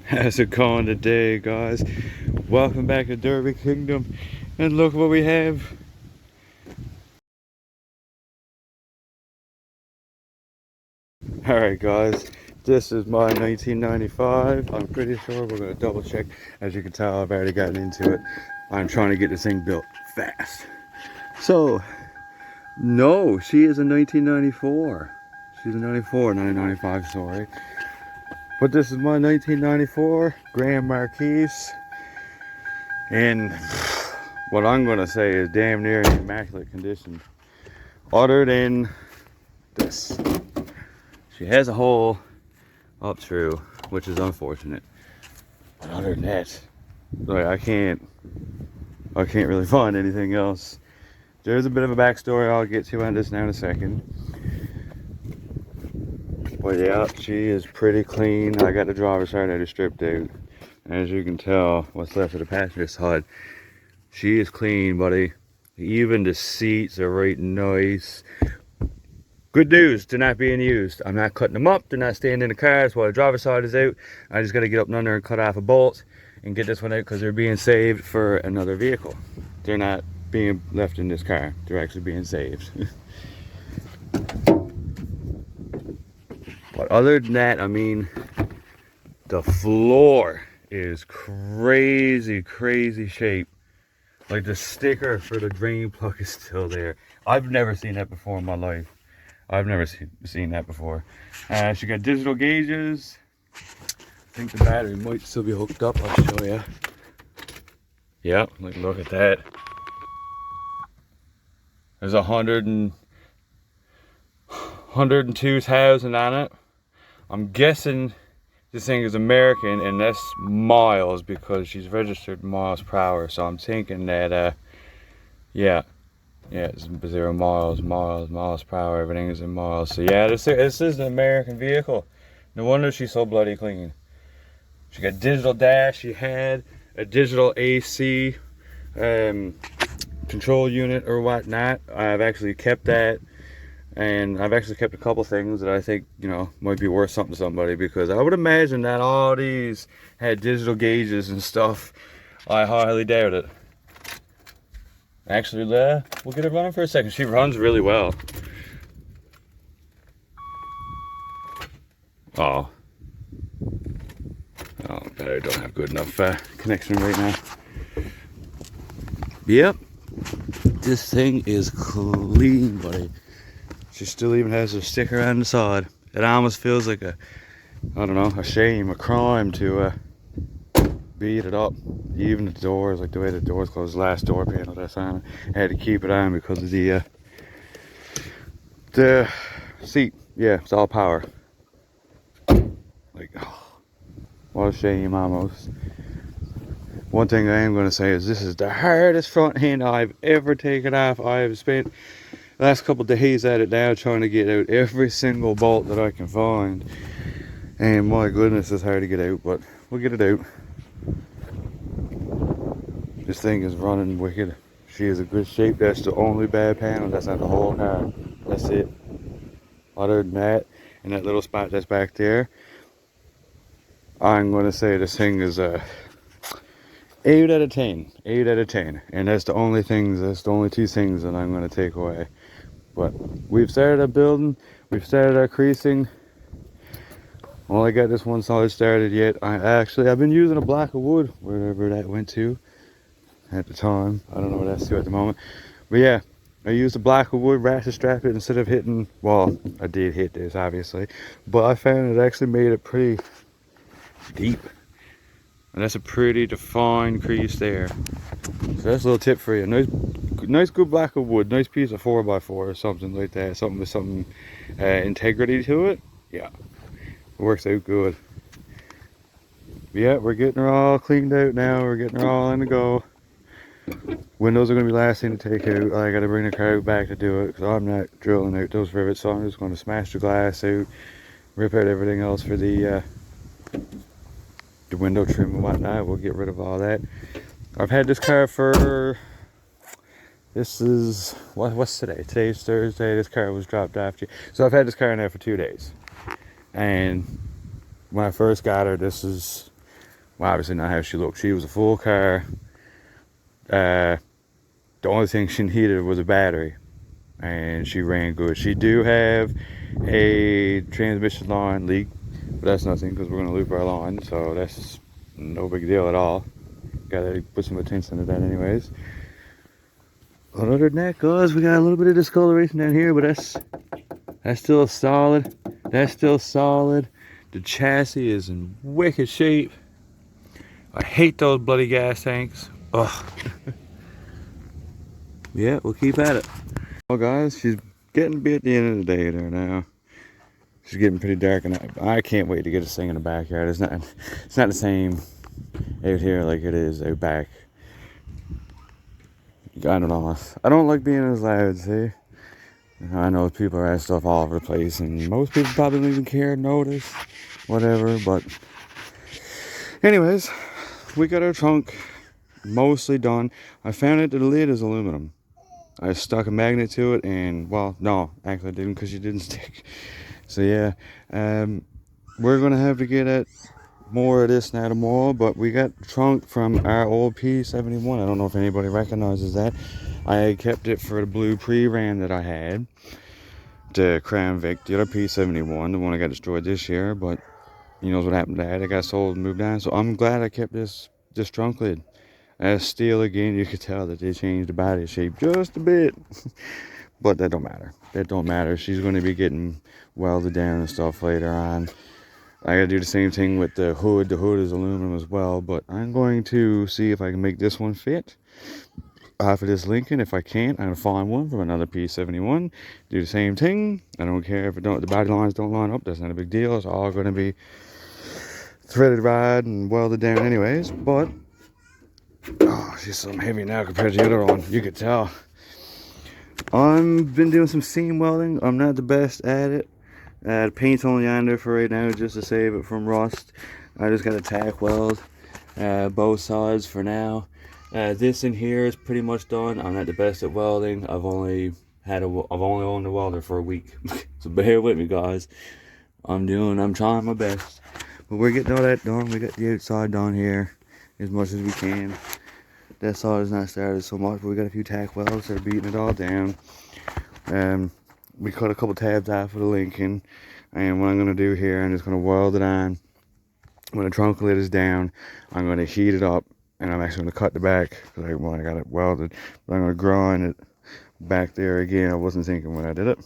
How's it going today, guys? Welcome back to Derby Kingdom, and look what we have. Alright guys, this is my 1995. I'm pretty sure we're going to double check. As you can tell, I've already gotten into it. I'm trying to get this thing built fast. So, no, she is a 1994. She's a 94, not a 95, sorry. But this is my 1994 Grand Marquis. And what I'm going to say is damn near in immaculate condition. Other than this. She has a hole up through, which is unfortunate. But other than that, like I can't really find anything else. There's a bit of a backstory I'll get to on this now in a second. But yeah, she is pretty clean. I got the driver's side already stripped out. As you can tell, what's left of the passenger side, she is clean, buddy. Even the seats are right nice. Good news, they're not being used. I'm not cutting them up. They're not staying in the cars while the driver's side is out. I just got to get up and under and cut off a bolt and get this one out because they're being saved for another vehicle. They're not being left in this car. They're actually being saved. But other than that, I mean, the floor is crazy, crazy shape. Like the sticker for the drain plug is still there. I've never seen that before in my life. I've never seen that before. She got digital gauges. I think the battery might still be hooked up. I'll show you. Yep, look at that. There's 102,000 on it. I'm guessing this thing is American, and that's miles because she's registered miles per hour. So I'm thinking that, yeah, it's 0 miles per hour. Everything is in miles. So yeah, this is an American vehicle. No wonder she's so bloody clean. She got digital dash. She had a digital AC control unit or whatnot. I've actually kept that, and I've actually kept a couple things that I think, you know, might be worth something to somebody, because I would imagine that all these had digital gauges and stuff. I highly doubt it. Actually, we'll get her running for a second. She runs really well. Oh, battery don't have good enough connection right now. Yep, this thing is clean, buddy. She still even has a sticker on the side. It almost feels like I don't know, a shame, a crime to beat it up. Even the doors, like the way the doors closed, the last door panel that's on it, I had to keep it on because of the seat. Yeah, it's all power. Like, oh, what a shame, almost. One thing I am going to say is this is the hardest front end I've ever taken off. I have spent the last couple of days at it now trying to get out every single bolt that I can find. And my goodness, it's hard to get out, but we'll get it out. This thing is running wicked. She is in good shape. That's the only bad panel. That's not the whole car. That's it. Other than that, and that little spot that's back there, I'm going to say this thing is a 8 out of 10. 8 out of 10. And that's the only two things that I'm going to take away. But we've started our building. We've started our creasing. Only got this one side started yet. I've been using a block of wood, wherever that went to at the time. I don't know what that's to at the moment. But yeah, I used a block of wood ratchet strap it instead of hitting, well, I did hit this obviously, but I found it actually made it pretty deep. And that's a pretty defined crease there. So that's a little tip for you. Nice good block of wood, nice piece of 4x4 or something like that. Something with some integrity to it. Yeah, it works out good. Yeah, we're getting her all cleaned out now. We're getting her all in the go. Windows are going to be the last thing to take out. I got to bring the car back to do it because I'm not drilling out those rivets. So I'm just going to smash the glass out, rip out everything else for the window trim and whatnot. We'll get rid of all that. I've had this car for, this is, what's today? Today's Thursday. This car was dropped off. So I've had this car in there for 2 days. And when I first got her, this is Well, obviously not how she looked. She was a full car. The only thing she needed was a battery, and she ran good. She do have a transmission line leak, but that's nothing because we're going to loop our line, so that's no big deal at all. Gotta put some attention to that anyways. But other than that, guys, we got a little bit of discoloration down here, but that's still solid. That's still solid. The chassis is in wicked shape. I hate those bloody gas tanks. Ugh. Yeah, we'll keep at it. Well, guys, she's getting to be at the end of the day there now. She's getting pretty dark, and I can't wait to get this thing in the backyard. It's not the same out here like it is out back. I don't know. I don't like being as loud, see? I know people are at stuff all over the place, and most people probably don't even care, notice, whatever, but anyways, we got our trunk mostly done. I found out that the lid is aluminum. I stuck a magnet to it, and, well, no, actually I didn't because it didn't stick. So yeah, we're going to have to get at more of this now tomorrow, but we got the trunk from our old P71. I don't know if anybody recognizes that. I had kept it for the blue pre-ran that I had, the Crown Vic, the other P71, the one that got destroyed this year, but you know what happened to that. It got sold and moved on, so I'm glad I kept this trunk lid. As steel again, you could tell that they changed the body shape just a bit. But that don't matter. That don't matter. She's going to be getting welded down and stuff later on. I got to do the same thing with the hood. The hood is aluminum as well, but I'm going to see if I can make this one fit off of this Lincoln. If I can't, I'm going to find one from another P71. Do the same thing. I don't care if the body lines don't line up. That's not a big deal. It's all going to be threaded rod and welded down anyways. But oh, she's so heavy now compared to the other one. You could tell. I've been doing some seam welding. I'm not the best at it. The paint's only on there for right now just to save it from rust. I just got a tack weld both sides for now. This in here is pretty much done. I'm not the best at welding. I've only owned a welder for a week. So bear with me, guys. I'm trying my best. But we're getting all that done. We got the outside done here as much as we can. That side is not started so much, but we got a few tack welds that are beating it all down. We cut a couple tabs off of the Lincoln, and what I'm going to do here, I'm just going to weld it on. When the trunk lid is down, I'm going to heat it up, and I'm actually going to cut the back, because I got it welded, but I'm going to grind it back there again. I wasn't thinking when I did it.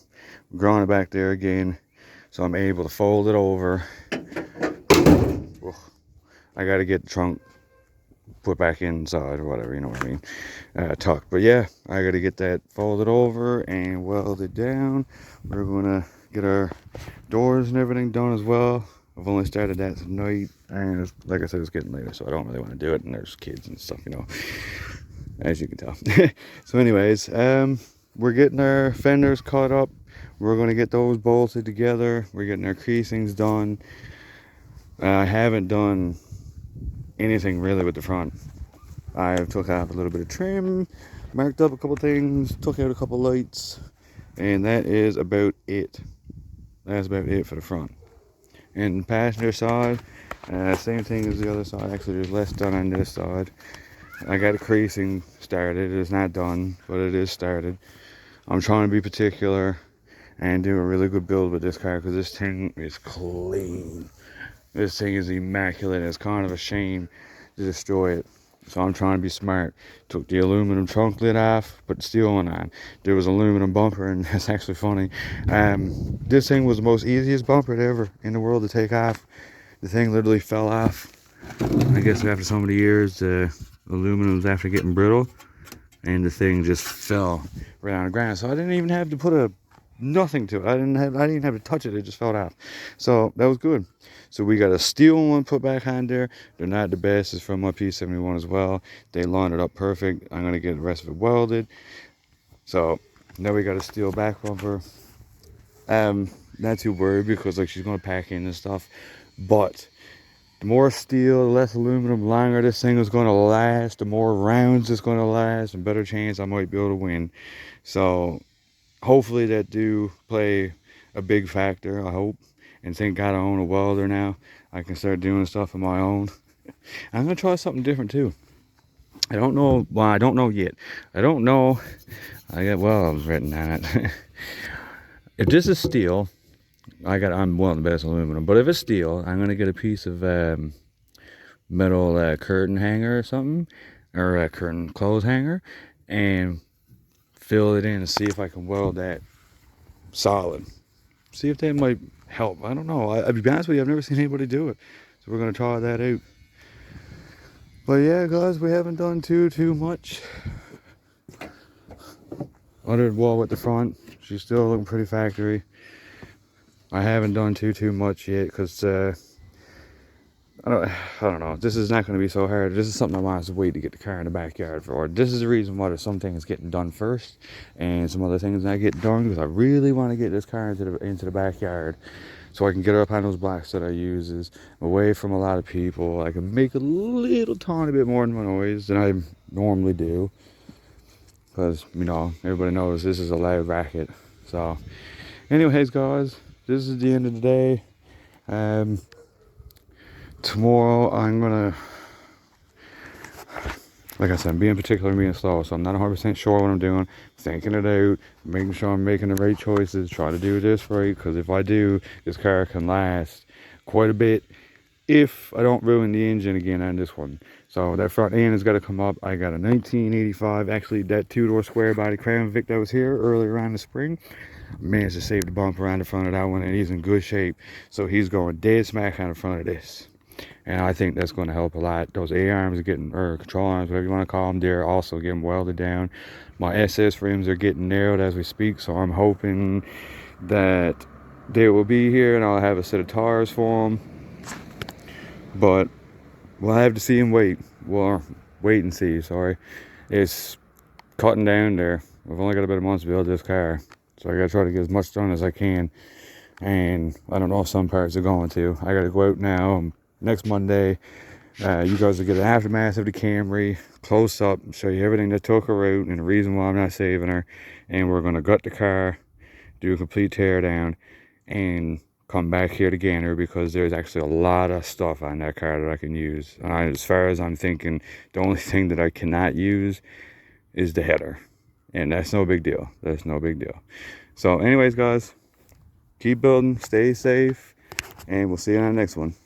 Grind it back there again, so I'm able to fold it over. I got to get the trunk put back inside or whatever, you know what I mean, tucked. But yeah, I got to get that folded over and welded down. We're gonna get our doors and everything done as well. I've only started that tonight, and it's, like I said, it's getting later, so I don't really want to do it, and there's kids and stuff, you know, as you can tell. So anyways, we're getting our fenders cut up. We're going to get those bolted together. We're getting our creasings done. I haven't done anything really with the front. I took off a little bit of trim, marked up a couple things, took out a couple lights, and that is about it. That's about it for the front. And passenger side, same thing as the other side. Actually, there's less done on this side. I got a creasing started. It is not done, but it is started. I'm trying to be particular and do a really good build with this car, because this thing is clean. This thing is immaculate. It's kind of a shame to destroy it. So I'm trying to be smart. Took the aluminum trunk lid off, put the steel one on. There was aluminum bumper, and that's actually funny. This thing was the most easiest bumper ever in the world to take off. The thing literally fell off. I guess after so many years, the aluminum was after getting brittle, and the thing just fell right on the ground. So I didn't even have to put nothing to it. I didn't have to touch it. It just fell off. So that was good. So we got a steel one put back on there. They're not the best. It's from my P71 as well. They lined it up perfect. I'm gonna get the rest of it welded. So now we got a steel back bumper. Not too worried, because like she's gonna pack in and stuff. But the more steel, the less aluminum, the longer this thing is gonna last. The more rounds it's gonna last, and better chance I might be able to win. So hopefully that do play a big factor, I hope. And thank God I own a welder now. I can start doing stuff on my own I'm gonna try something different too. I don't know. Well, I don't know yet. I don't know. I was written on it. If this is steel, I'm willing to bet it's aluminum. But if it's steel, I'm gonna get a piece of metal curtain hanger or something, or a curtain clothes hanger, and fill it in and see if I can weld that solid. See if that might help. I don't know. I'll be honest with you, I've never seen anybody do it. So we're gonna try that out. But yeah, guys, we haven't done too much. Under the wall at the front, she's still looking pretty factory. I haven't done too much yet because I don't know. This is not going to be so hard. This is something I want to wait to get the car in the backyard for. This is the reason why there's some things getting done first and some other things not getting done, because I really want to get this car into the backyard so I can get her up on those blocks that I use, away from a lot of people. I can make a little tiny bit more noise than I normally do, because, you know, everybody knows this is a loud racket. So anyways, guys, this is the end of the day. Tomorrow I'm gonna, like I said, I'm being particular, being slow, so I'm not 100% sure what I'm doing. Thinking it out, making sure I'm making the right choices, try to do this right, because if I do, this car can last quite a bit if I don't ruin the engine again on this one. So that front end has got to come up. I got a 1985, actually that two-door square body Crown Vic that was here earlier on in the spring. Managed to save the bumper around the front of that one, and he's in good shape. So he's going dead smack on the front of this. And I think that's going to help a lot. Those A-arms are getting, or control arms, whatever you want to call them, they're also getting welded down. My SS rims are getting narrowed as we speak, so I'm hoping that they will be here and I'll have a set of tires for them. But we'll have to see and wait. Well, wait and see, sorry. It's cutting down there. I've only got about a month to build this car, so I got to try to get as much done as I can. And I don't know if some parts are going to. I got to go out now. Next Monday, you guys will get an aftermath of the Camry, close up, show you everything that took her out and the reason why I'm not saving her. And we're going to gut the car, do a complete tear down, and come back here to Gander, because there's actually a lot of stuff on that car that I can use. As far as I'm thinking, the only thing that I cannot use is the header. And that's no big deal. That's no big deal. So anyways, guys, keep building, stay safe, and we'll see you on the next one.